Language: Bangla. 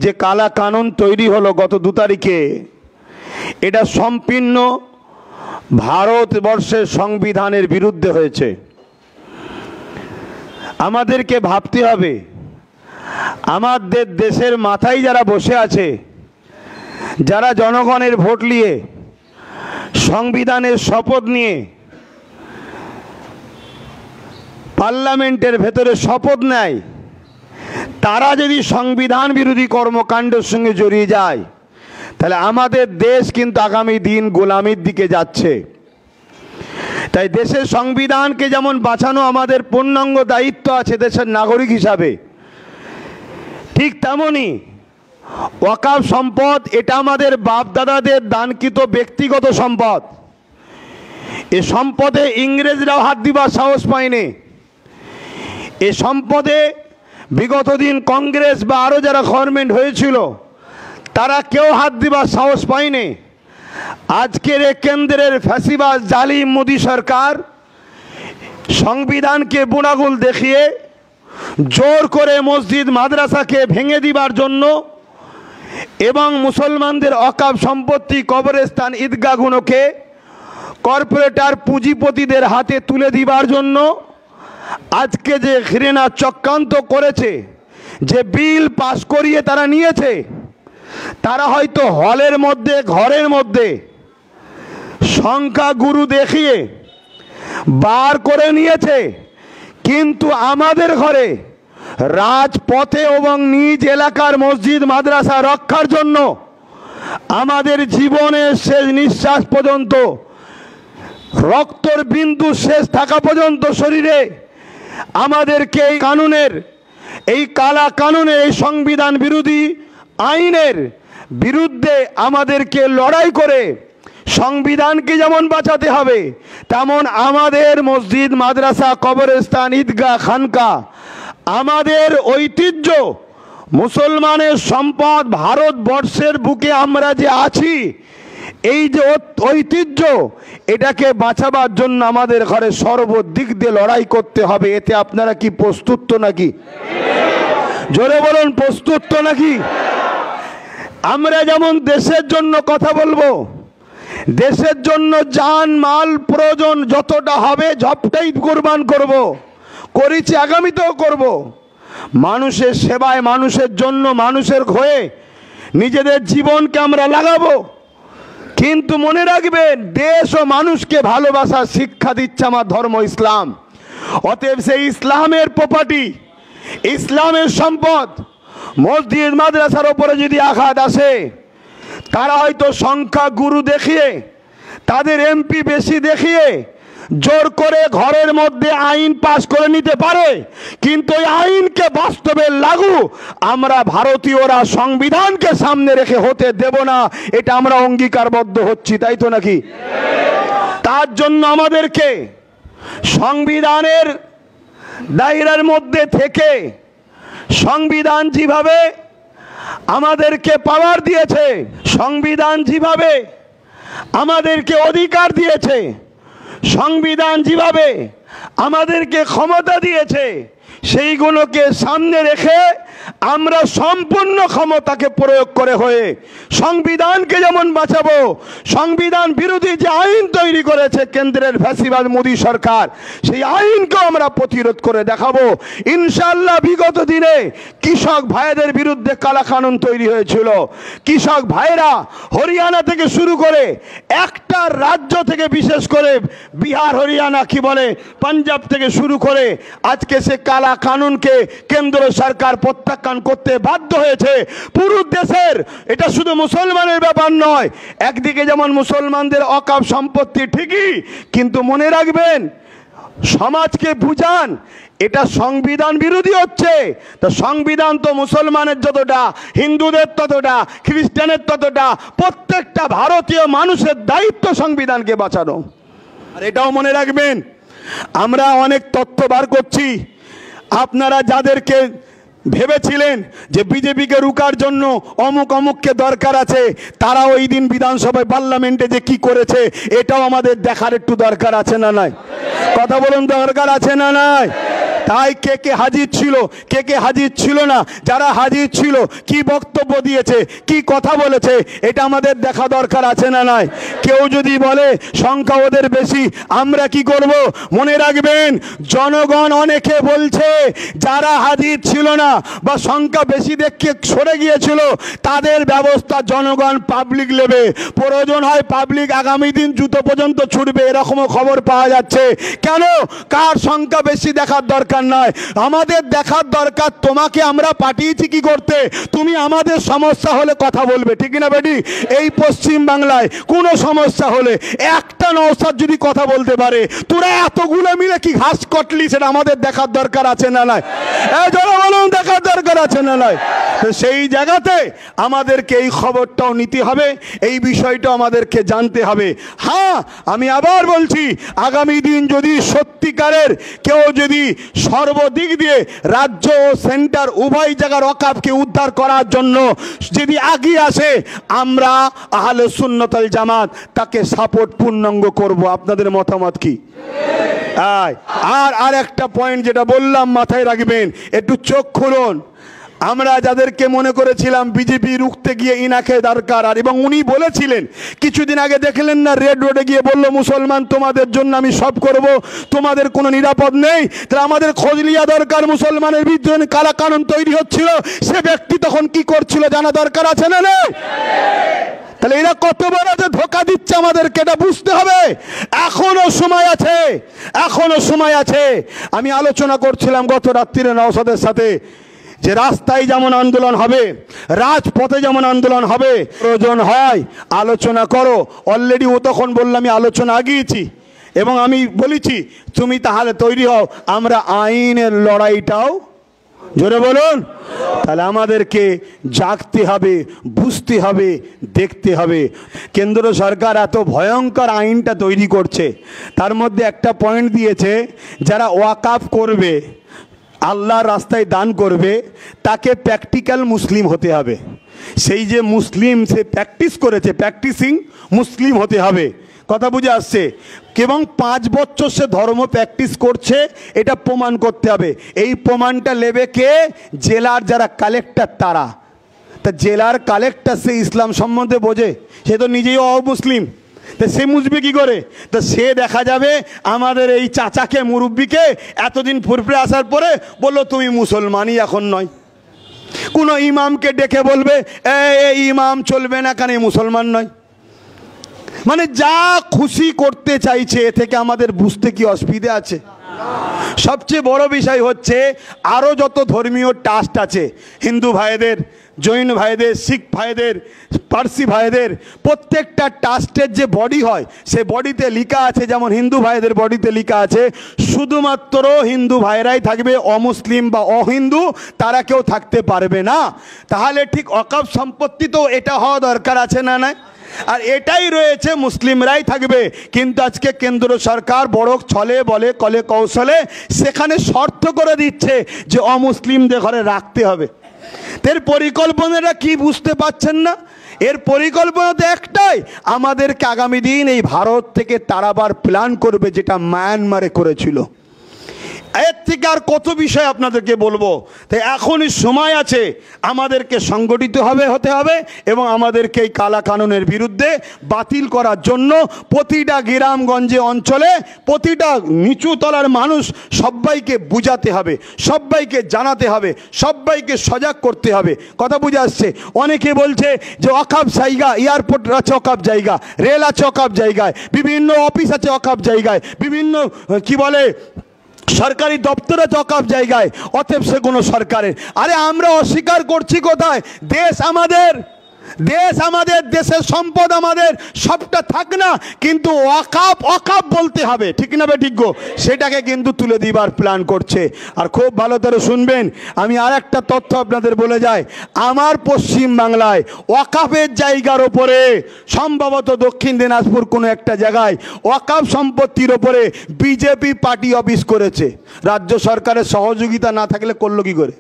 যে কালা কানুন তৈরি হলো গত 2 তারিখে, এটা সম্পূর্ণ ভারতবর্ষের সংবিধানের বিরুদ্ধে হয়েছে। আমাদেরকে ভাবতে হবে, আমাদের দেশের মাথায় যারা বসে আছে, যারা জনগণের ভোট নিয়ে সংবিধানের শপথ নিয়ে পার্লামেন্টের ভেতরে শপথ নেয়, তারা যদি সংবিধান বিরোধী কর্মকাণ্ডের সঙ্গে জড়িয়ে যায়, তাহলে আমাদের দেশ কিন্তু আগামী দিন গোলামির দিকে যাচ্ছে। তাই দেশের সংবিধানকে যেমন বাঁচানো আমাদের পূর্ণাঙ্গ দায়িত্ব আছে দেশের নাগরিক হিসাবে, ঠিক তেমনি ওয়াকফ সম্পদ এটা আমাদের বাপ দাদাদের দানকৃত ব্যক্তিগত সম্পদ। এ সম্পদে ইংরেজরাও হাত দিবার সাহস পায়নি। এ সম্পদে বিগত দিন কংগ্রেস বা আরও যারা গভর্নমেন্ট হয়েছিল তারা কেউ হাত দিবার সাহস পায়নি। আজকের এ কেন্দ্রের ফ্যাসিবাদ জালিম মোদী সরকার সংবিধানকে বুনাগুল দেখিয়ে জোর করে মসজিদ মাদ্রাসাকে ভেঙে দিবার জন্য এবং মুসলমানদের ওয়াকফ সম্পত্তি কবরস্থান ঈদগাহগুলোকে কর্পোরেটর পুঁজিপতিদের হাতে তুলে দিবার জন্য আজকে যে ঘৃণা চক্রান্ত করেছে, যে বিল পাস করিয়ে তারা নিয়েছে, তারা হয়তো হলের মধ্যে ঘরের মধ্যে সংখ্যাগুরু দেখিয়ে বার করে নিয়েছে, কিন্তু আমাদের ঘরে রাজপথে এবং নিজ এলাকার মসজিদ মাদ্রাসা রক্ষার জন্য আমাদের জীবনের শেষ নিঃশ্বাস পর্যন্ত, রক্তর বিন্দু শেষ থাকা পর্যন্ত শরীরে আমাদেরকে এই কানুনের, এই কালা কানুনের, এই সংবিধান বিরোধী আইনের বিরুদ্ধে আমাদেরকে লড়াই করে সংবিধানকে যেমন বাঁচাতে হবে, তেমন আমাদের মসজিদ মাদ্রাসা কবরস্থান ঈদগাহ খানকা, আমাদের ঐতিহ্য, মুসলমানের সম্পদ, ভারতবর্ষের বুকে আমরা যে আছি, এই যে ঐতিহ্য, এটাকে বাঁচাবার জন্য আমাদের ঘরে সর্বদিক দিয়ে লড়াই করতে হবে। এতে আপনারা কি প্রস্তুত তো নাকি? জোরে বলুন, প্রস্তুত তো নাকি? আমরা যেমন দেশের জন্য কথা বলবো, দেশের জন্য জান মাল প্রয়োজন যতটা হবে সবটাই কুরবান করব, করেছি, আগামীতেও করব। মানুষের সেবায়, মানুষের জন্য, মানুষের হয়ে নিজেদের জীবনকে আমরা লাগাবো। কিন্তু মনে রাখবেন, দেশ ও মানুষকে ভালোবাসার শিক্ষা দিচ্ছে আমার ধর্ম ইসলাম। অতএব সেই ইসলামের প্রপার্টি, ইসলামের সম্পদ মসজিদ মাদ্রাসার ওপরে যদি আঘাত আসে, তারা হয়তো সংখ্যা গুরু দেখিয়ে, তাদের এমপি বেশি দেখিয়ে জোর করে ঘরের মধ্যে আইন পাস করে নিতে পারে, কিন্তু এই আইনকে বাস্তবে লাগু আমরা ভারতীয়রা সংবিধানকে সামনে রেখে হতে দেব না। এটা আমরা অঙ্গীকারবদ্ধ হচ্ছি, তাই তো নাকি? তার জন্য আমাদেরকে সংবিধানের দায়রার মধ্যে থেকে, সংবিধান যেভাবে আমাদেরকে পাওয়ার দিয়েছে, সংবিধান যেভাবে আমাদেরকে অধিকার দিয়েছে, সংবিধান যেভাবে আমাদেরকে ক্ষমতা দিয়েছে, সেইগুলোকে সামনে রেখে আমরা সম্পূর্ণ ক্ষমতাকে প্রয়োগ করে হয়ে সংবিধানকে যেমন বাঁচাবো, সংবিধান বিরোধী যে আইন তৈরি করেছে কেন্দ্রের ফ্যাসিবাদ মোদী সরকার, সেই আইনকেও আমরা প্রতিরোধ করে দেখাবো ইনশাআল্লাহ। বিগত দিনে কৃষক ভাইদের বিরুদ্ধে কালা কানুন তৈরি হয়েছিল। কৃষক ভাইরা হরিয়ানা থেকে শুরু করে একটা রাজ্য থেকে, বিশেষ করে বিহার, হরিয়ানা, কি বলে, পাঞ্জাব থেকে শুরু করে আজকে সে কালা কানুনকে কেন্দ্র সরকার প্রত্যাখ্যান করতে বাধ্য হয়েছে। পুরো দেশের, এটা শুধু মুসলমানের ব্যাপার নয়। একদিকে যেমন মুসলমানদের ওয়াকফ সম্পত্তি ঠিকই, কিন্তু মনে রাখবেন, সমাজকে বুঝান এটা সংবিধান বিরোধী হচ্ছে। তো সংবিধান তো মুসলমানের যতটা, হিন্দুদের ততটা, খ্রিস্টানের ততটা, প্রত্যেকটা ভারতীয় মানুষের দায়িত্ব সংবিধানকে বাঁচানো। আর এটাও মনে রাখবেন, আমরা অনেক তথ্য বার করছি। আপনারা যাদেরকে ভেবেছিলেন যে বিজেপিকে রুকার জন্য অমুক অমুককে দরকার আছে, তারা ওই দিন বিধানসভায়, পার্লামেন্টে যে কি করেছে, এটাও আমাদের দেখার একটু দরকার আছে না নাই? কথা বলুন, দরকার আছে না নাই? তাই কে কে হাজির ছিল, কে কে হাজির ছিল না, যারা হাজির ছিল কি বক্তব্য দিয়েছে, কি কথা বলেছে, এটা আমাদের দেখা দরকার আছে না নাই? কেউ যদি বলে সংখ্যা ওদের বেশি, আমরা কি করব? মনে রাখবেন, জনগণ অনেকে বলছে যারা হাজির ছিল না বা সংখ্যা বেশি দেখে সরে গিয়েছিল তাদের ব্যবস্থা জনগণ পাবলিক নেবে। প্রয়োজন হয় পাবলিক আগামী দিন জুতো পর্যন্ত ছুটবে, এরকমও খবর পাওয়া যাচ্ছে। কেন? কার সংখ্যা বেশি দেখার দরকার নয়, আমাদের দেখার দরকার তোমাকে আমরা পাঠিয়েছি কি করতে, তুমি আমাদের সমস্যা হলে কথা বলবে, ঠিক না বেটি? এই পশ্চিম বাংলায় কোনো সমস্যা হলে একটা নওশাদ যদি কথা বলতে পারে, তোরা এতগুলো মিলে কি ঘাস কটলি, সেটা আমাদের দেখার দরকার আছে না নাই? বলুন, দেখার দরকার আছে না নাই? সেই জায়গাতে আমাদেরকে এই খবরটাও নিতে হবে, এই বিষয়টা আমাদেরকে জানতে হবে। হ্যাঁ, আমি আবার বলছি, আগামী দিন যদি সত্যিকারের কেউ যদি সর্বদিক দিয়ে রাজ্য ও সেন্টার উভয় জায়গার ওয়াকফকে উদ্ধার করার জন্য যদি এগিয়ে আসে, আমরা আহলে সুন্নাত ওয়াল জামাত তাকে সাপোর্ট পূর্ণাঙ্গ করব। আপনাদের মতামত কি? আর একটা পয়েন্ট যেটা বললাম মাথায় রাখবেন, একটু চোখ খুলুন। আমরা যাদেরকে মনে করেছিলাম বিজেপি রুখতে গিয়ে ইনাকে দরকার, আর এবং উনি বলেছিলেন কিছুদিন আগে, দেখলেন না, রেড রোডে গিয়ে বলল মুসলমান তোমাদের জন্য আমি সব করব, তোমাদের কোনো নিরাপদ নেই। তাহলে আমাদের খোঁজ লিয়া দরকার, মুসলমানের বিরুদ্ধে কালা কানুন তৈরি হচ্ছিল, সে ব্যক্তি তখন কি করছিল জানা দরকার আছে না? তাহলে এরা কত বড় যে ধোঁকা দিচ্ছে আমাদেরকে, এটা বুঝতে হবে। এখনো সময় আছে, এখনো সময় আছে। আমি আলোচনা করছিলাম গত রাত্রিরে নওশাদের সাথে যে রাস্তায় যেমন আন্দোলন হবে, রাজপথে যেমন আন্দোলন হবে, প্রয়োজন হয় আলোচনা করো। অলরেডি ও তখন বললাম আমি আলোচনা আগিয়েছি এবং আমি বলেছি তুমি তাহলে তৈরি হও, আমরা আইনের লড়াইটাও, জোরে বলুন। তাহলে আমাদেরকে জাগতে হবে, বুঝতে হবে, দেখতে হবে। কেন্দ্র সরকার এত ভয়ঙ্কর আইনটা তৈরি করছে, তার মধ্যে একটা পয়েন্ট দিয়েছে, যারা ওয়াকফ করবে, আল্লাহর রাস্তায় দান করবে, তাকে প্র্যাকটিক্যাল মুসলিম হতে হবে। সেই যে মুসলিম, সে প্র্যাকটিস করেছে, প্র্যাকটিসিং মুসলিম হতে হবে। কথা বুঝে আসছে? এবং 5 বছর সে ধর্ম প্র্যাকটিস করছে, এটা প্রমাণ করতে হবে। এই প্রমাণটা নেবে কে? জেলার যারা কালেক্টর তারা। তা জেলার কালেক্টর সে ইসলাম সম্বন্ধে বোঝে, সে তো নিজেই অমুসলিম, তা সে বুঝবে কি করে? তো সে দেখা যাবে আমাদের এই চাচাকে, মুরব্বীকে এতদিন ফুরফুরে আসার পরে বললো তুমি মুসলমানই এখন নয়। কোনো ইমামকে ডেকে বলবে এই ইমাম চলবে না, কেন মুসলমান নয়। মানে যা খুশি করতে চাইছে, এ থেকে আমাদের বুঝতে কি অসুবিধা আছে? সবচেয়ে বড় বিষয় হচ্ছে আরও যত ধর্মীয় ট্রাস্ট আছে, হিন্দু ভাইদের, জৈন ভাইদের, শিখ ভাইদের, পার্সি ভাইদের, প্রত্যেকটা ট্রাস্টের যে বডি হয়, সে বডিতে লেখা আছে, যেমন হিন্দু ভাইদের বডিতে লেখা আছে শুধুমাত্র হিন্দু ভাইরাই থাকবে, অমুসলিম বা অহিন্দু তারা কেউ থাকতে পারবে না। তাহলে ঠিক ওয়াকফ সম্পত্তি তো এটা হওয়া দরকার আছে না? না, আর এটাই রয়েছে, মুসলিমরাই থাকবে। কিন্তু আজকে কেন্দ্র সরকার বড় ছলে বলে কলে কৌশলে সেখানে শর্ত করে দিচ্ছে যে অমুসলিমদের ঘরে রাখতে হবে। এর পরিকল্পনাটা কি বুঝতে পারছেন না? এর পরিকল্পনা তো একটাই, আমাদেরকে আগামী দিন এই ভারত থেকে তাড়াবার প্ল্যান করবে, যেটা মায়ানমারে করেছিল। এর থেকে আর কত বিষয় আপনাদেরকে বলবো। তাই এখনই সময় আছে, আমাদেরকে সংগঠিত হতে হবে এবং আমাদেরকে এই কালা কানুনের বিরুদ্ধে বাতিল করার জন্য প্রতিটা গ্রামগঞ্জে অঞ্চলে প্রতিটা নিচু তলার মানুষ সবাইকে বুঝাতে হবে, সবাইকে জানাতে হবে, সবাইকে সজাগ করতে হবে। কথা বুঝে আসছে? অনেকে বলছে যে ওয়াকফ জায়গা, এয়ারপোর্ট আছে ওয়াকফ জায়গা, রেল আছে ওয়াকফ জায়গায়, বিভিন্ন অফিস আছে ওয়াকফ জায়গায়, বিভিন্ন কি বলে সরকারি দপ্তরে ওয়াকফ জায়গায়, অতএব সে কোনো সরকারের। আরে আমরা অস্বীকার করছি কোথায়? দেশ আমাদের, দেশের সম্পদ আমাদের, সবটা থাক না, কিন্তু ওয়াকফ বলতে হবে, ঠিক না বে? ঠিক গো, সেটাকে কিন্তু তুলে দিবার প্ল্যান করছে। আর খুব ভালো করে শুনবেন, আমি আর একটা তথ্য আপনাদের বলে যাই, আমার পশ্চিম বাংলায় ওয়াকফের জায়গার ওপরে সম্ভবত দক্ষিণ দিনাজপুর কোনো একটা জায়গায় ওয়াকফ সম্পত্তির ওপরে বিজেপি পার্টি অফিস করেছে। রাজ্য সরকারের সহযোগিতা না থাকলে করলো কি করে?